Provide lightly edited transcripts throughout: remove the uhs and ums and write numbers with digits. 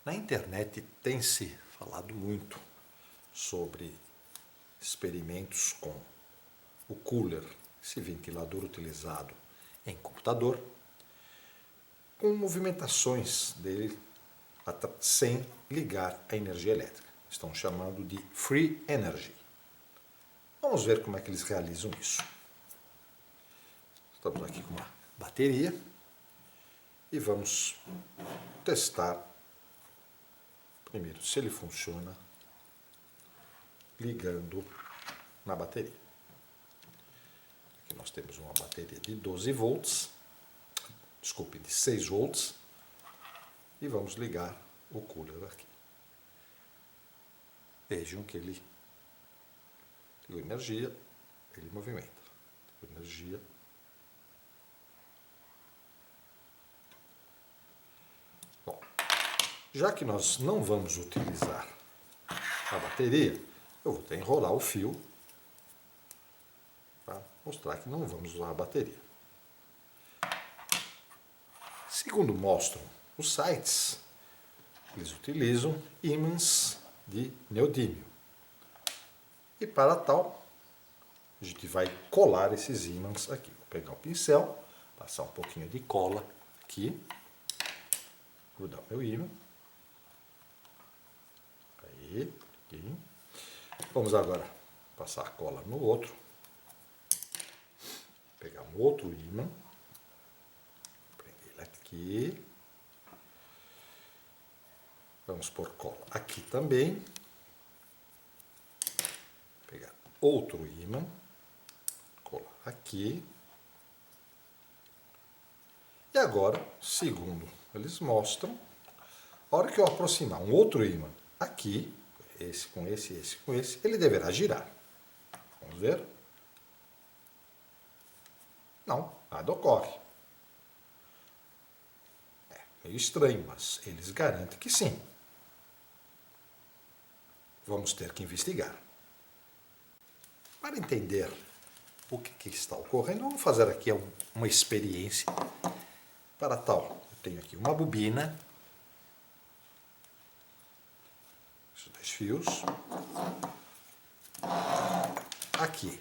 Na internet tem se falado muito sobre experimentos com o cooler, esse ventilador utilizado em computador, com movimentações dele sem ligar a energia elétrica. Estão chamando de Free Energy. Vamos ver como é que eles realizam isso. Estamos aqui com uma bateria e vamos testar primeiro se ele funciona ligando na bateria. Aqui nós temos uma bateria de 12 volts, desculpe, de 6 volts, e vamos ligar o cooler aqui. Vejam que ele ligou energia, ele movimenta. Energia. Bom, já que nós não vamos utilizar a bateria, eu vou até enrolar o fio para mostrar que não vamos usar a bateria. Segundo mostram os sites, eles utilizam ímãs de neodímio. E para tal, a gente vai colar esses ímãs aqui. Vou pegar um pincel, passar um pouquinho de cola aqui, grudar o meu ímã. Aí, aqui. Vamos agora passar a cola no outro. Pegar um outro ímã, prender ele aqui. Vamos pôr cola aqui também. Pegar outro ímã, colar aqui. E agora, segundo eles mostram, a hora que eu aproximar um outro ímã aqui, esse com esse, esse com esse, ele deverá girar. Vamos ver? Não, nada ocorre. É meio estranho, mas eles garantem que sim. Vamos ter que investigar. Para entender o que está ocorrendo, vamos fazer aqui uma experiência. Para tal, eu tenho aqui uma bobina, esses 2 fios, aqui,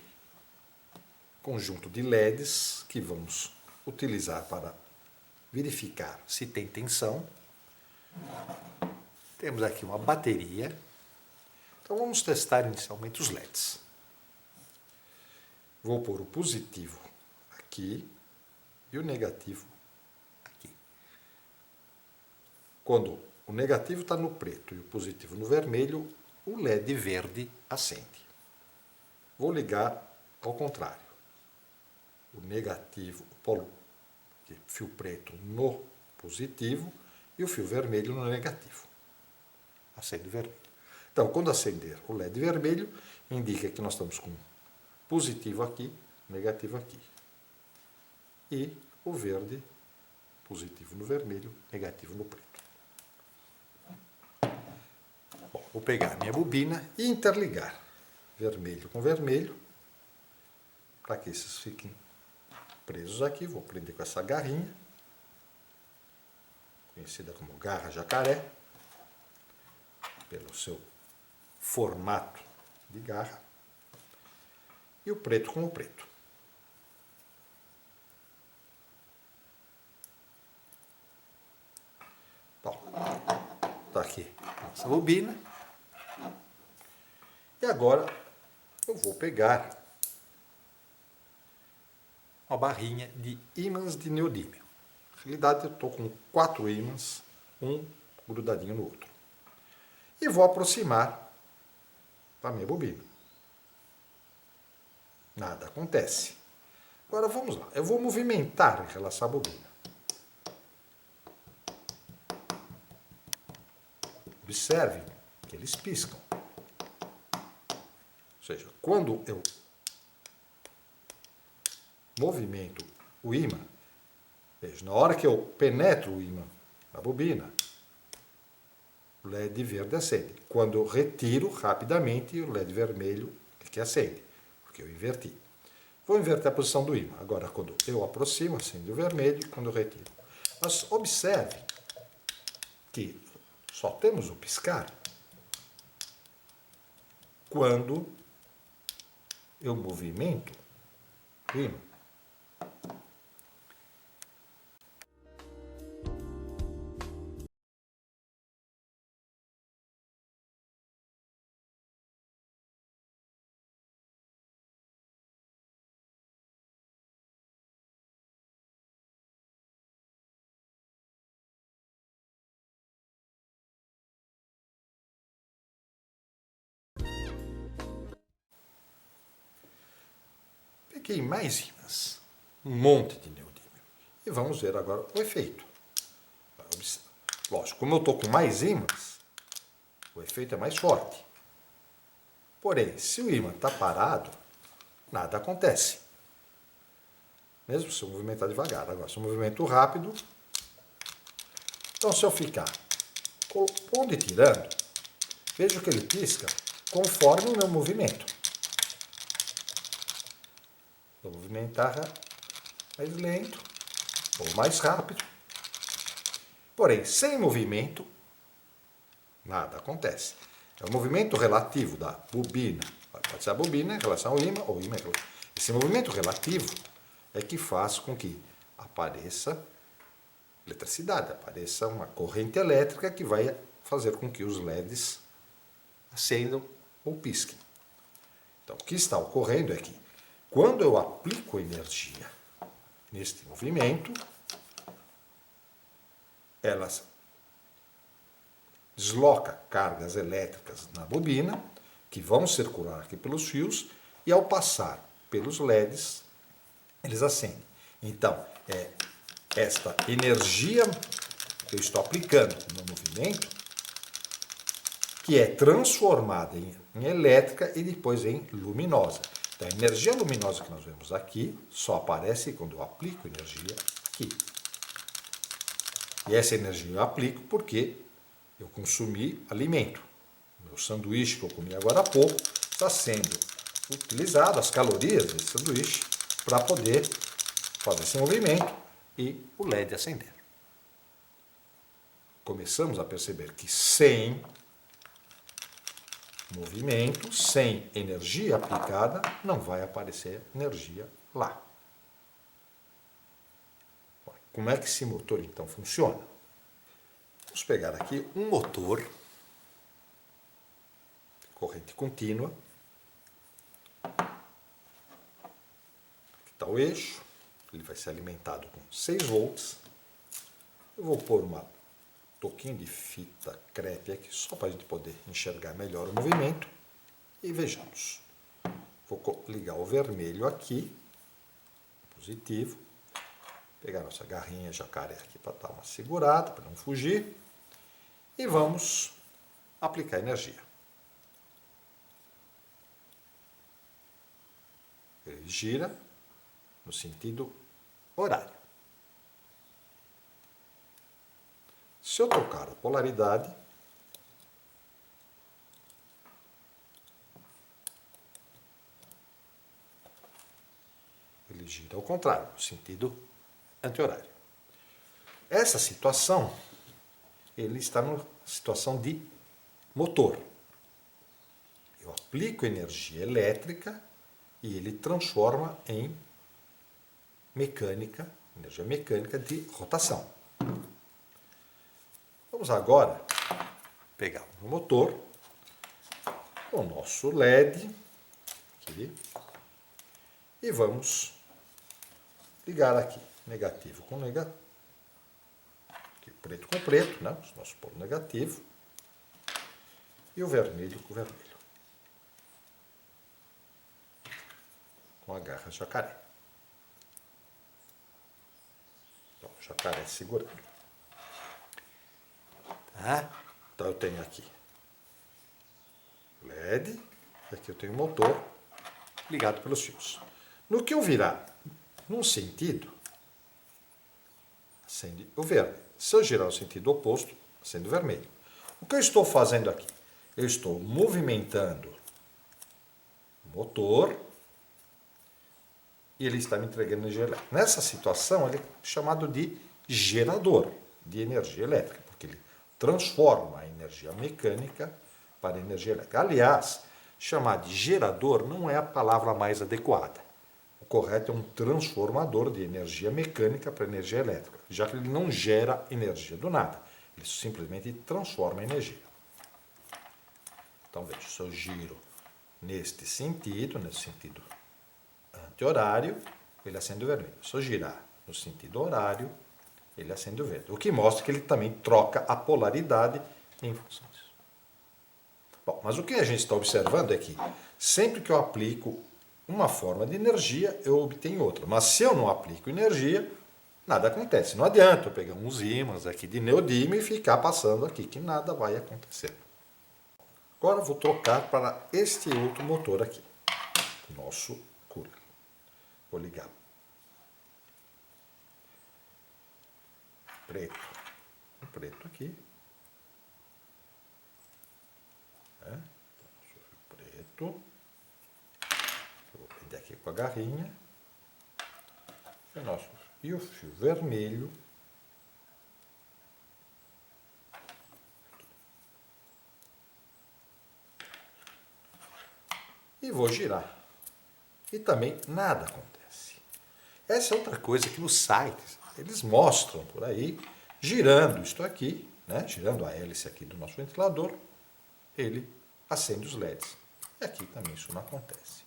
conjunto de LEDs que vamos utilizar para verificar se tem tensão. Temos aqui uma bateria. Então vamos testar inicialmente os LEDs. Vou pôr o positivo aqui e o negativo aqui. Quando o negativo está no preto e o positivo no vermelho, o LED verde acende. Vou ligar ao contrário. O negativo, o polo, fio preto no positivo e o fio vermelho no negativo. Acende vermelho. Então, quando acender o LED vermelho, indica que nós estamos com positivo aqui, negativo aqui. E o verde, positivo no vermelho, negativo no preto. Bom, vou pegar a minha bobina e interligar vermelho com vermelho, para que esses fiquem presos aqui. Vou prender com essa garrinha, conhecida como garra jacaré, pelo seu formato de garra, e o preto com o preto. Bom, está aqui nossa bobina. E agora eu vou pegar uma barrinha de ímãs de neodímio. Na realidade eu estou com 4 ímãs, um grudadinho no outro. E vou aproximar da minha bobina. Nada acontece. Agora vamos lá. Eu vou movimentar em relação à bobina. Observe que eles piscam. Ou seja, quando eu movimento o ímã, veja, na hora que eu penetro o ímã na bobina, o LED verde acende. Quando eu retiro rapidamente, o LED vermelho que acende, porque eu inverti. Vou inverter a posição do ímã. Agora, quando eu aproximo, acende o vermelho, quando eu retiro. Mas observe que só temos o piscar quando eu movimento o ímã. Peguei mais ímãs, um monte de neodímio. E vamos ver agora o efeito. Lógico, como eu estou com mais ímãs, o efeito é mais forte. Porém, se o ímã está parado, nada acontece. Mesmo se eu movimentar devagar. Agora, se eu movimento rápido, então se eu ficar pondo e tirando, vejo que ele pisca conforme o meu movimento. Vou movimentar mais lento ou mais rápido. Porém, sem movimento, nada acontece. É o movimento relativo da bobina. Pode ser a bobina em relação ao ímã, ou o ímã em relação... Esse movimento relativo é que faz com que apareça eletricidade, apareça uma corrente elétrica que vai fazer com que os LEDs acendam ou pisquem. Então, o que está ocorrendo é que, quando eu aplico energia neste movimento, ela desloca cargas elétricas na bobina, que vão circular aqui pelos fios, e ao passar pelos LEDs, eles acendem. Então, é esta energia que eu estou aplicando no movimento que é transformada em elétrica e depois em luminosa. Então, a energia luminosa que nós vemos aqui só aparece quando eu aplico energia aqui. E essa energia eu aplico porque eu consumi alimento. O meu sanduíche que eu comi agora há pouco está sendo utilizado, as calorias desse sanduíche, para poder fazer esse movimento e o LED acender. Começamos a perceber que sem movimento, sem energia aplicada, não vai aparecer energia lá. Como é que esse motor então funciona? Vamos pegar aqui um motor de corrente contínua. Aqui está o eixo, ele vai ser alimentado com 6 volts. Eu vou pôr um toquinho de fita crepe aqui, só para a gente poder enxergar melhor o movimento. E vejamos. Vou ligar o vermelho aqui, positivo. Pegar nossa garrinha jacaré aqui para dar uma segurada, para não fugir. E vamos aplicar energia. Ele gira no sentido horário. Se eu tocar a polaridade, ele gira ao contrário, no sentido anti-horário. Essa situação, ele está numa situação de motor. Eu aplico energia elétrica e ele transforma em mecânica, energia mecânica de rotação. Vamos agora pegar o motor, o nosso LED aqui, e vamos ligar aqui, negativo com negativo, aqui, preto com preto, né? O nosso polo negativo, e o vermelho com vermelho, com a garra jacaré. Então, o jacaré segurando. Tá? Então eu tenho aqui LED, e aqui eu tenho o motor ligado pelos fios. No que eu virar num sentido, acende o verde. Se eu girar no sentido oposto, acende o vermelho. O que eu estou fazendo aqui? Eu estou movimentando o motor e ele está me entregando energia elétrica. Nessa situação, ele é chamado de gerador de energia elétrica, porque ele transforma a energia mecânica para energia elétrica. Aliás, chamar de gerador não é a palavra mais adequada. O correto é um transformador de energia mecânica para energia elétrica, já que ele não gera energia do nada, ele simplesmente transforma a energia. Então veja, se eu giro neste sentido anti-horário, ele acende o vermelho. Se eu girar no sentido horário, ele acende o verde. O que mostra que ele também troca a polaridade em função disso. Bom, mas o que a gente está observando é que sempre que eu aplico uma forma de energia, eu obtenho outra. Mas se eu não aplico energia, nada acontece. Não adianta eu pegar uns ímãs aqui de neodímio e ficar passando aqui, que nada vai acontecer. Agora eu vou trocar para este outro motor aqui, nosso cooler. Vou ligar preto aqui. Preto. Vou prender aqui com a garrinha. E o fio vermelho. E vou girar. E também nada acontece. Essa é outra coisa que nos sites eles mostram por aí, girando isto aqui, né? Girando a hélice aqui do nosso ventilador, ele acende os LEDs. E aqui também isso não acontece.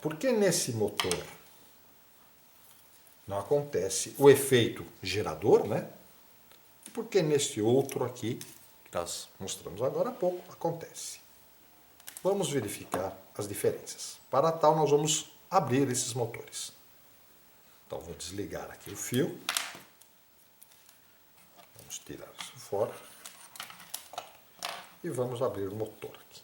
Por que nesse motor não acontece o efeito gerador, né? E por que nesse outro aqui, que nós mostramos agora há pouco, acontece? Vamos verificar as diferenças. Para tal, nós vamos abrir esses motores. Então, vou desligar aqui o fio. Vamos tirar isso fora. E vamos abrir o motor aqui.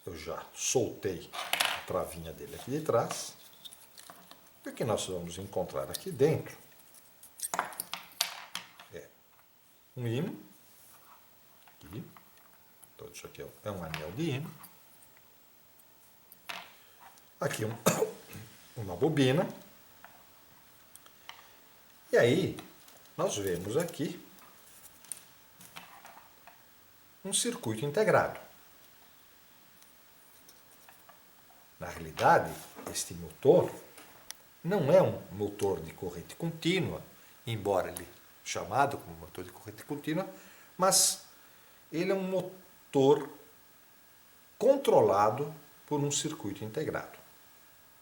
Eu já soltei a travinha dele aqui de trás. E o que nós vamos encontrar aqui dentro é um ímã. Aqui. Então, isso aqui é um anel de ímã. Aqui uma bobina. E aí, nós vemos aqui um circuito integrado. Na realidade, este motor não é um motor de corrente contínua, embora ele chamado como motor de corrente contínua, mas ele é um motor controlado por um circuito integrado.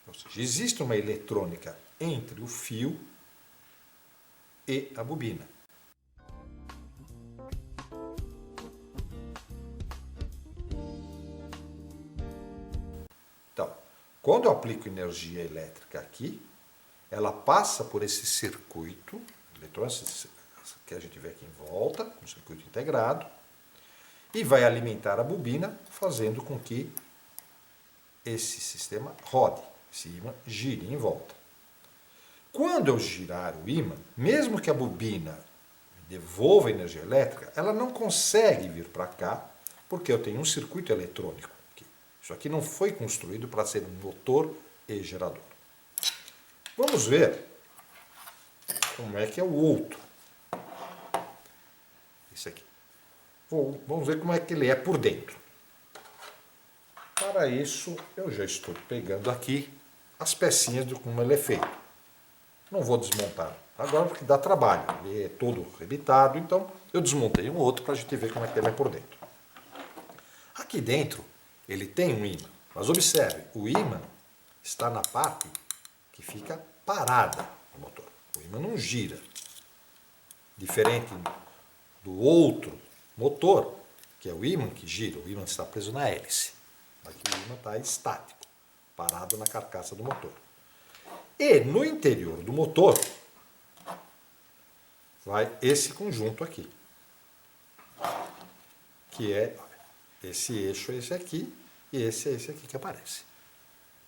Ou seja, existe uma eletrônica entre o fio e a bobina. Então, quando eu aplico energia elétrica aqui, ela passa por esse circuito eletrônico que a gente vê aqui em volta, um circuito integrado, e vai alimentar a bobina, fazendo com que esse sistema rode, esse ímã gire em volta. Quando eu girar o ímã, mesmo que a bobina devolva energia elétrica, ela não consegue vir para cá, porque eu tenho um circuito eletrônico aqui. Isso aqui não foi construído para ser um motor e gerador. Vamos ver como é que é o outro. Esse aqui. Vamos ver como é que ele é por dentro. Para isso, eu já estou pegando aqui as pecinhas de como ele é feito. Não vou desmontar agora porque dá trabalho. Ele é todo rebitado, então eu desmontei um outro para a gente ver como é que ele é por dentro. Aqui dentro ele tem um ímã, mas observe, o ímã está na parte que fica parada no motor. O ímã não gira. Diferente do outro motor, que é o ímã que gira, o ímã está preso na hélice. Aqui o ímã está estático, parado na carcaça do motor. E no interior do motor vai esse conjunto aqui, que é esse eixo, esse aqui, e esse é esse aqui que aparece.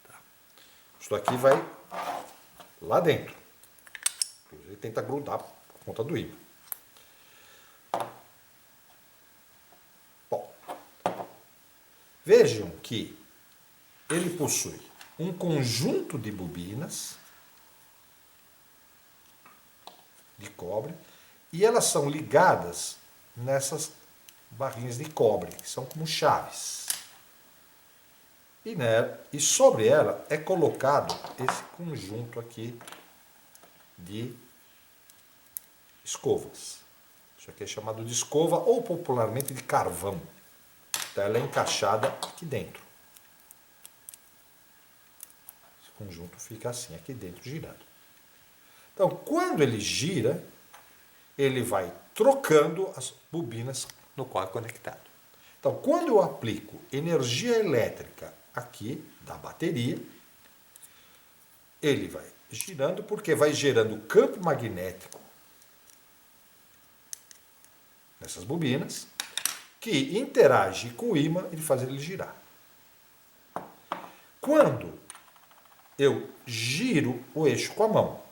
Tá. Isso aqui vai lá dentro. Ele tenta grudar por conta do ímã. Bom, vejam que ele possui um conjunto de bobinas de cobre E elas são ligadas nessas barrinhas de cobre, que são como chaves. E sobre ela é colocado esse conjunto aqui de escovas. Isso aqui é chamado de escova ou popularmente de carvão. Então ela é encaixada aqui dentro. Esse conjunto fica assim, aqui dentro, girando. Então, quando ele gira, ele vai trocando as bobinas no qual é conectado. Então, quando eu aplico energia elétrica aqui da bateria, ele vai girando porque vai gerando campo magnético nessas bobinas, que interage com o ímã e faz ele girar. Quando eu giro o eixo com a mão,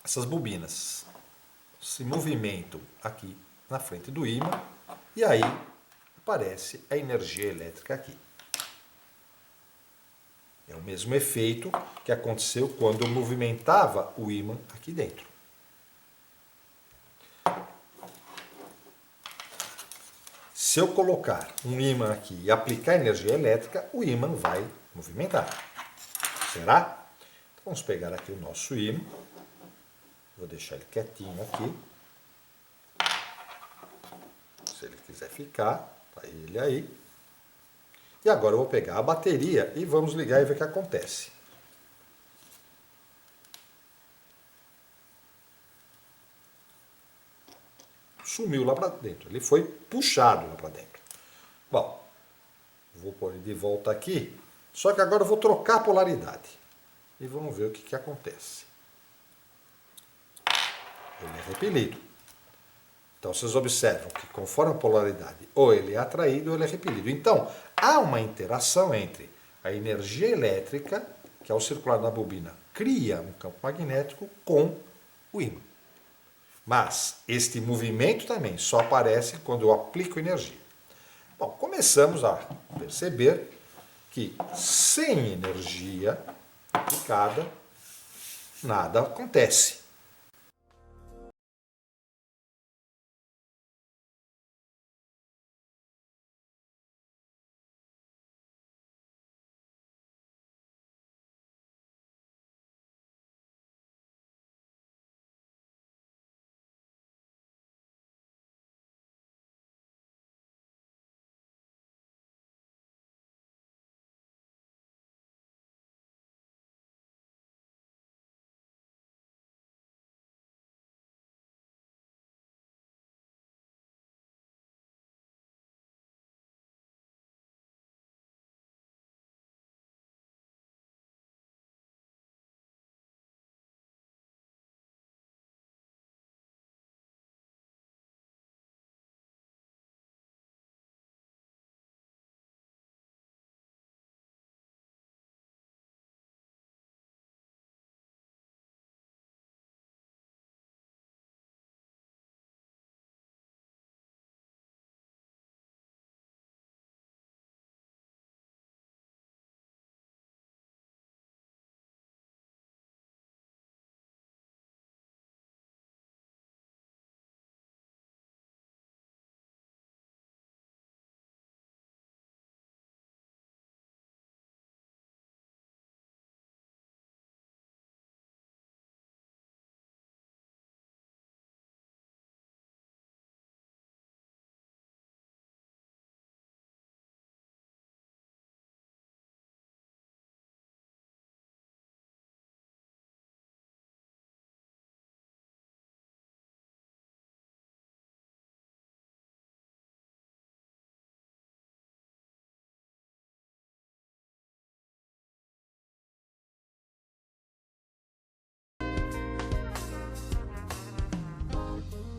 essas bobinas se movimentam aqui na frente do ímã e aí aparece a energia elétrica aqui. É o mesmo efeito que aconteceu quando eu movimentava o ímã aqui dentro. Se eu colocar um ímã aqui e aplicar energia elétrica, o ímã vai movimentar. Será? Então, vamos pegar aqui o nosso ímã. Vou deixar ele quietinho aqui. Se ele quiser ficar, tá ele aí. E agora eu vou pegar a bateria e vamos ligar e ver o que acontece. Sumiu lá para dentro, ele foi puxado lá para dentro. Bom, vou pôr ele de volta aqui, só que agora eu vou trocar a polaridade. E vamos ver o que acontece. Ele é repelido. Então vocês observam que conforme a polaridade, ou ele é atraído ou ele é repelido. Então, há uma interação entre a energia elétrica, que ao circular na bobina cria um campo magnético, com o ímã. Mas este movimento também só aparece quando eu aplico energia. Bom, começamos a perceber que sem energia aplicada, nada acontece.